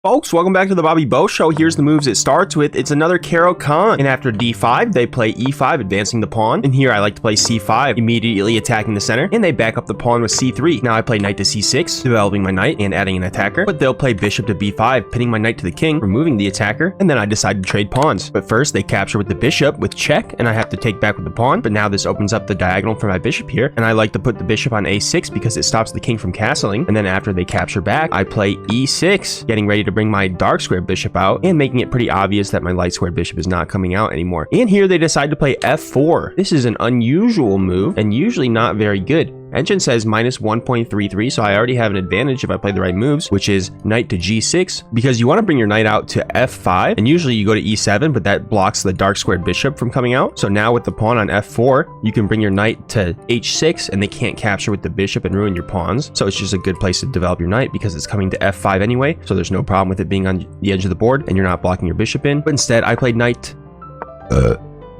Folks, welcome back to the Bobby Bo Show. Here's the moves it starts with. It's another Caro-Kann. And after d5, they play e5, advancing the pawn. And here I like to play c5, immediately attacking the center. And they back up the pawn with c3. Now I play knight to c6, developing my knight and adding an attacker. But they'll play bishop to b5, pinning my knight to the king, removing the attacker. And then I decide to trade pawns. But first, they capture with the bishop with check, and I have to take back with the pawn. But now this opens up the diagonal for my bishop here. And I like to put the bishop on a6 because it stops the king from castling. And then after they capture back, I play e6, getting ready to bring my dark square bishop out and making it pretty obvious that my light square bishop is not coming out anymore. And here they decide to play f4. This is an unusual move and usually not very good. Engine says minus 1.33, so I already have an advantage if I play the right moves, which is knight to g6, because you want to bring your knight out to f5, and usually you go to e7, but that blocks the dark squared bishop from coming out. So now with the pawn on f4, you can bring your knight to h6, and they can't capture with the bishop and ruin your pawns. So it's just a good place to develop your knight because it's coming to f5 anyway, so there's no problem with it being on the edge of the board, and you're not blocking your bishop in. But instead, I played knight...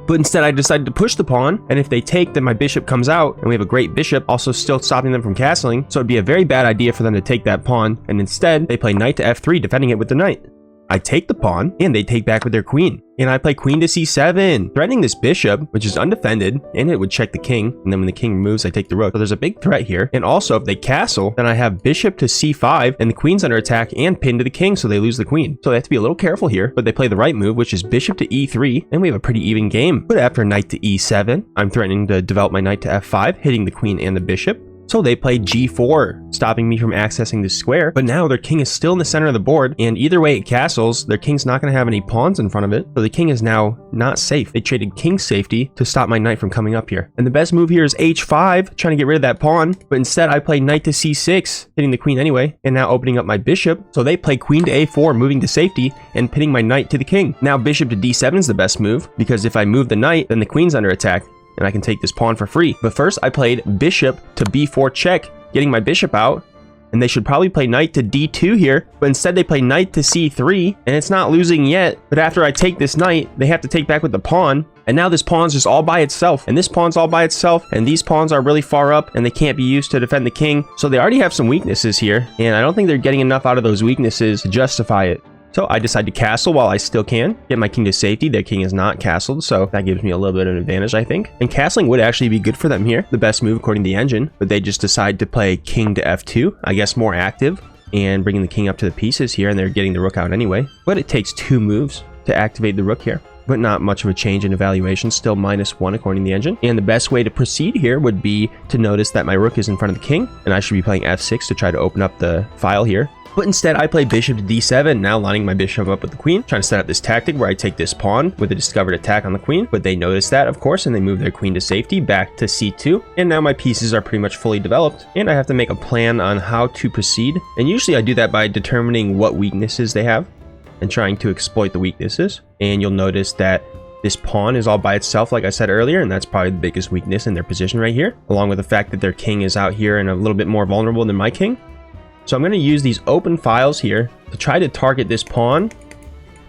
But instead, I decided to push the pawn, and if they take, then my bishop comes out, and we have a great bishop, also still stopping them from castling, so it'd be a very bad idea for them to take that pawn, and instead, they play knight to f3, defending it with the knight. I take the pawn, and they take back with their queen. And I play queen to c7, threatening this bishop, which is undefended, and it would check the king, and then when the king moves, I take the rook. So there's a big threat here. And also, if they castle, then I have bishop to c5, and the queen's under attack and pinned to the king, so they lose the queen. So they have to be a little careful here, but they play the right move, which is bishop to e3, and we have a pretty even game. But after knight to e7, I'm threatening to develop my knight to f5, hitting the queen and the bishop. So they play g4, stopping me from accessing this square, but now their king is still in the center of the board, and either way it castles, their king's not going to have any pawns in front of it, so the king is now not safe. They traded king safety to stop my knight from coming up here. And the best move here is h5, trying to get rid of that pawn, but instead I play knight to c6, hitting the queen anyway, and now opening up my bishop. So they play queen to a4, moving to safety, and pinning my knight to the king. Now bishop to d7 is the best move, because if I move the knight, then the queen's under attack, and I can take this pawn for free. But first I played bishop to b4 check, getting my bishop out, and they should probably play knight to d2 here, but instead they play knight to c3, and it's not losing yet. But after I take this knight, they have to take back with the pawn, and now this pawn's just all by itself, and this pawn's all by itself, and these pawns are really far up, and they can't be used to defend the king. So they already have some weaknesses here, and I don't think they're getting enough out of those weaknesses to justify it. So I decide to castle while I still can, get my king to safety. Their king is not castled, so that gives me a little bit of an advantage, I think. And castling would actually be good for them here, the best move according to the engine, but they just decide to play king to f2, I guess more active, and bringing the king up to the pieces here, and they're getting the rook out anyway. But it takes 2 moves to activate the rook here, but not much of a change in evaluation, still -1 according to the engine. And the best way to proceed here would be to notice that my rook is in front of the king, and I should be playing f6 to try to open up the file here. But instead, I play bishop to d7, now lining my bishop up with the queen, trying to set up this tactic where I take this pawn with a discovered attack on the queen. But they notice that, of course, and they move their queen to safety back to c2. And now my pieces are pretty much fully developed, and I have to make a plan on how to proceed. And usually I do that by determining what weaknesses they have and trying to exploit the weaknesses. And you'll notice that this pawn is all by itself, like I said earlier, and that's probably the biggest weakness in their position right here, along with the fact that their king is out here and a little bit more vulnerable than my king. So I'm going to use these open files here to try to target this pawn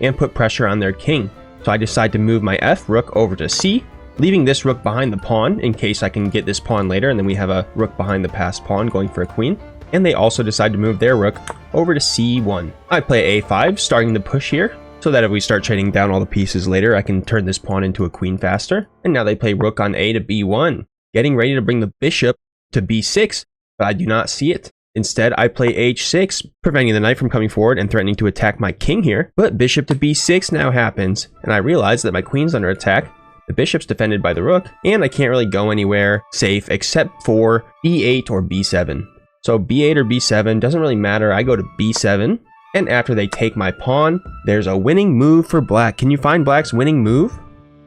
and put pressure on their king. So I decide to move my f rook over to c, leaving this rook behind the pawn in case I can get this pawn later, and then we have a rook behind the passed pawn going for a queen. And they also decide to move their rook over to c1. I play a5, starting to push here, so that if we start trading down all the pieces later, I can turn this pawn into a queen faster. And now they play rook on a to b1, getting ready to bring the bishop to b6, but I do not see it. Instead, I play h6, preventing the knight from coming forward and threatening to attack my king here. But bishop to b6 now happens, and I realize that my queen's under attack, the bishop's defended by the rook, and I can't really go anywhere safe except for b8 or b7. So b8 or b7 doesn't really matter. I go to b7, and after they take my pawn, there's a winning move for black. Can you find black's winning move?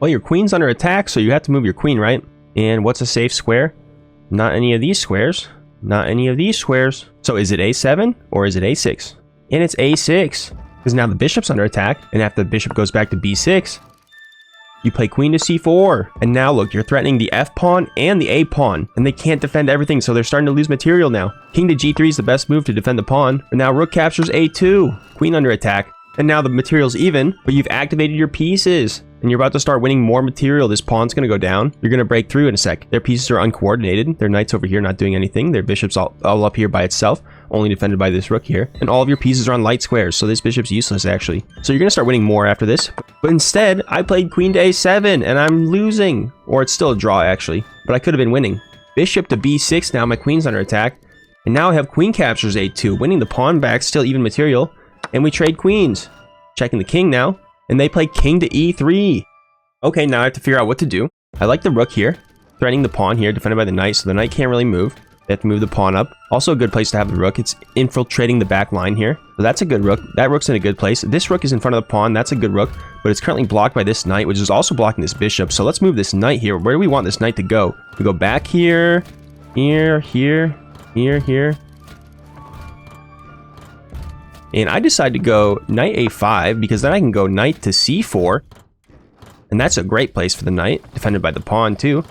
Well, your queen's under attack, so you have to move your queen, right? And what's a safe square? Not any of these squares. Not any of these squares. So is it a7 or is it a6? And it's a6, because now the bishop's under attack, and after the bishop goes back to b6, you play queen to c4. And now look, you're threatening the f pawn and the a pawn, and they can't defend everything, so they're starting to lose material now. King to g3 is the best move to defend the pawn, but now rook captures a2, queen under attack, and now the material's even, but you've activated your pieces. and you're about to start winning more material. This pawn's going to go down. You're going to break through in a sec. Their pieces are uncoordinated. Their knight's over here not doing anything. Their bishop's all up here by itself, only defended by this rook here. And all of your pieces are on light squares, so this bishop's useless actually. So you're going to start winning more after this. But instead, I played queen to a7, and I'm losing. Or it's still a draw actually, but I could have been winning. Bishop to b6, now my queen's under attack. And now I have queen captures a2, winning the pawn back, still even material. And we trade queens. Checking the king now. And they play king to e3. Okay, now I have to figure out what to do. I like the rook here, threatening the pawn here, defended by the knight, so the knight can't really move. They have to move the pawn up. Also a good place to have the rook. It's infiltrating the back line here. So that's a good rook. That rook's in a good place. This rook is in front of the pawn. That's a good rook, but it's currently blocked by this knight, which is also blocking this bishop. So let's move this knight here. Where do we want this knight to go? We go back here, here, here, here, here. And I decide to go knight a5 because then I can go knight to c4. And that's a great place for the knight, defended by the pawn too.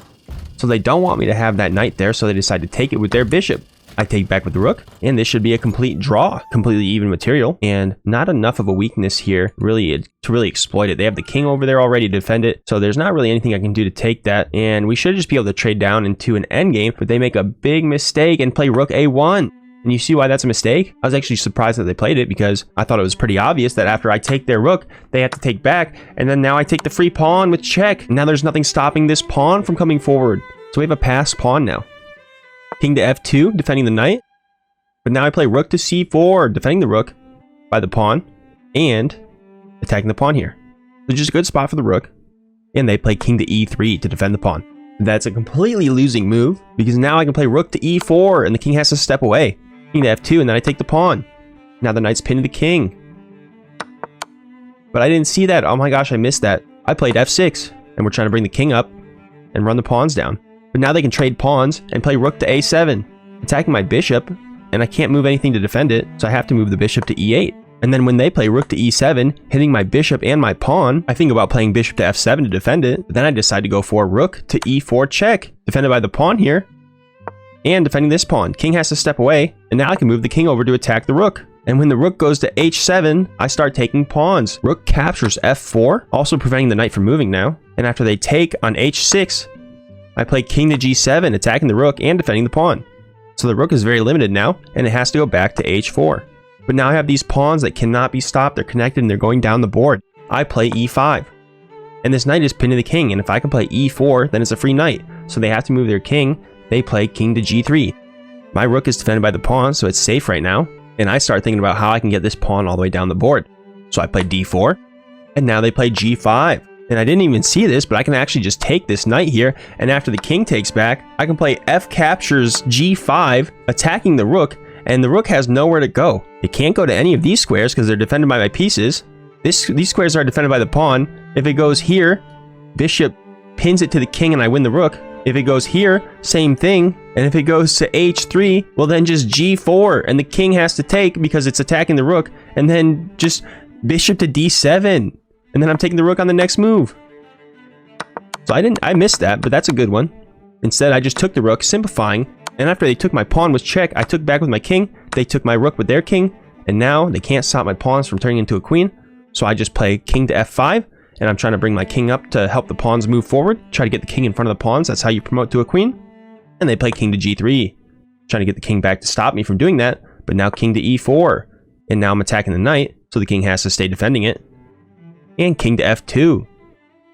So they don't want me to have that knight there, so they decide to take it with their bishop. I take back with the rook, and this should be a complete draw. Completely even material, and not enough of a weakness here really to really exploit it. They have the king over there already to defend it, so there's not really anything I can do to take that. And we should just be able to trade down into an endgame, but they make a big mistake and play rook a1. And you see why that's a mistake? I was actually surprised that they played it because I thought it was pretty obvious that after I take their rook, they have to take back. And then now I take the free pawn with check. Now there's nothing stopping this pawn from coming forward. So we have a passed pawn now. King to f2, defending the knight. But now I play rook to c4, defending the rook by the pawn and attacking the pawn here. So just a good spot for the rook. And they play king to e3 to defend the pawn. That's a completely losing move because now I can play rook to e4 and the king has to step away. King to f2, and then I take the pawn. Now the knight's pinned to the king. But I didn't see that. Oh my gosh, I missed that. I played f6, and we're trying to bring the king up and run the pawns down. But now they can trade pawns and play rook to a7, attacking my bishop, and I can't move anything to defend it, so I have to move the bishop to e8. And then when they play rook to e7, hitting my bishop and my pawn, I think about playing bishop to f7 to defend it, but then I decide to go for rook to e4 check, defended by the pawn here. And defending this pawn, king has to step away, and now I can move the king over to attack the rook. And when the rook goes to h7, I start taking pawns. Rook captures f4, also preventing the knight from moving now. And after they take on h6, I play king to g7, attacking the rook and defending the pawn. So the rook is very limited now, and it has to go back to h4. But now I have these pawns that cannot be stopped. They're connected and they're going down the board. I play e5. And this knight is pinned to the king, and if I can play e4, then it's a free knight. So they have to move their king. They play king to g3. My rook is defended by the pawn, so it's safe right now. And I start thinking about how I can get this pawn all the way down the board. So I play d4, and now they play g5. And I didn't even see this, but I can actually just take this knight here, and after the king takes back, I can play f captures g5, attacking the rook, and the rook has nowhere to go. It can't go to any of these squares because they're defended by my pieces. These squares are defended by the pawn. If it goes here, bishop pins it to the king and I win the rook. If it goes here, same thing. And if it goes to h3, well then just g4 and the king has to take because it's attacking the rook, and then just bishop to d7. And then I'm taking the rook on the next move. So I missed that, but that's a good one. Instead, I just took the rook, simplifying. And after they took my pawn with check, I took back with my king. They took my rook with their king. And now they can't stop my pawns from turning into a queen. So I just play king to f5. And I'm trying to bring my king up to help the pawns move forward. Try to get the king in front of the pawns. That's how you promote to a queen. And they play king to g3. Trying to get the king back to stop me from doing that. But now king to e4. And now I'm attacking the knight. So the king has to stay defending it. And king to f2.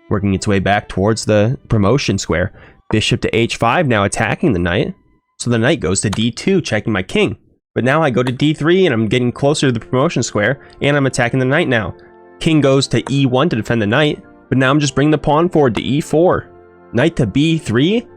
Working its way back towards the promotion square. Bishop to h5 now attacking the knight. So the knight goes to d2, checking my king. But now I go to d3 and I'm getting closer to the promotion square. And I'm attacking the knight now. King goes to e1 to defend the knight, but now I'm just bringing the pawn forward to e4. Knight to b3,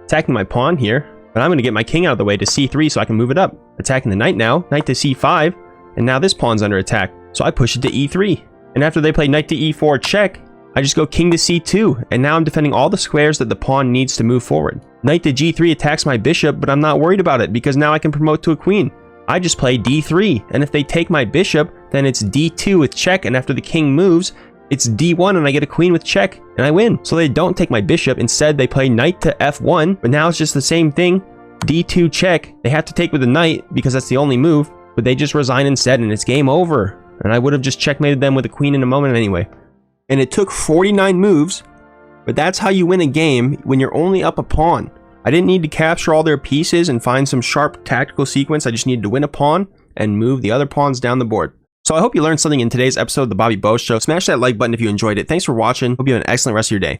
attacking my pawn here, but I'm going to get my king out of the way to c3 so I can move it up. Attacking the knight now, knight to c5, and now this pawn's under attack, so I push it to e3. And after they play knight to e4 check, I just go king to c2, and now I'm defending all the squares that the pawn needs to move forward. Knight to g3 attacks my bishop, but I'm not worried about it because now I can promote to a queen. I just play d3, and if they take my bishop, then it's d2 with check, and after the king moves, it's d1 and I get a queen with check, and I win. So they don't take my bishop, instead they play knight to f1, but now it's just the same thing, d2 check. They have to take with the knight because that's the only move, but they just resign instead and it's game over. And I would have just checkmated them with a queen in a moment anyway. and it took 49 moves, but that's how you win a game when you're only up a pawn. I didn't need to capture all their pieces and find some sharp tactical sequence. I just needed to win a pawn and move the other pawns down the board. So I hope you learned something in today's episode of the Bobby Bow Show. Smash that like button if you enjoyed it. Thanks for watching. Hope you have an excellent rest of your day.